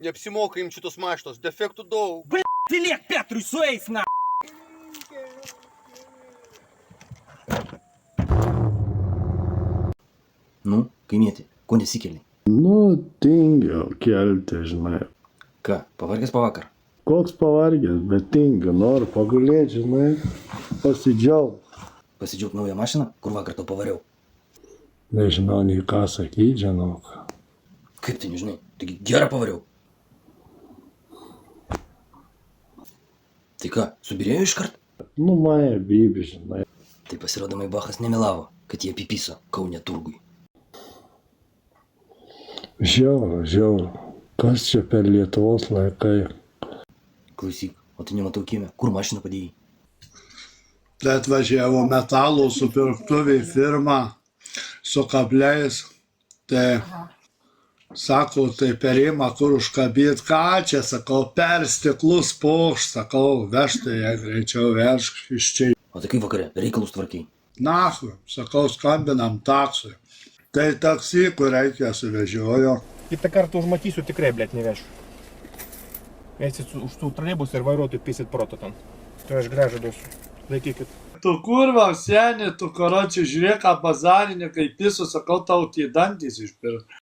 Neapsimoka imti šitos mašinos, defektų daug. Ты лег Петру суэйс на. Nu, kaimieti, ko nesikeli? Nu, tingiau kelti, žinai. Ką, pavargęs pavakar? Koks pavargęs, bet tingiu, noriu pagulėti, žinai, pasidžiaug. Pasidžiaug naują mašiną, kur vakar tau pavariau. Nežinau, nei ką sakyti, žinok. Kaip tai nežinai? Taigi gerą pavariau. Tai ką, subirėjo iškart? Nu, Maja Bibi, žinai. Tai pasirodomai Bachas nemelavo, kad jie apipiso Kaune turgui. Žiauru, žiauru. Kas čia per Lietuvos laikai? Klausyk, o tai nematau kieme. Kur mašiną padėjai? Tai atvažiavo metalo supirktuvė firma su kabliais. Tai sako, tai perima, kur užkabėt. Ką čia, sakau, per stiklus poš, sakau, vežtai, ją greičiau vežk iš čia. O tai kaip vakare, reikalus tvarkiai? Nahu, sakau, skambinam taksui. Tai taksi, kur reikia suvežiojo. Kitą kartą užmatysiu, tikrai, blėt, nevešiu. Eisit už tų trolleybus ir vairuotojų pisit proto ten. Tai aš grąžą duosiu. Laikykit. Tu kurva, seni, tu karočiui žiūrėk, ką bazarinė, kai pisu, sakau, tau tie dantys išpirk.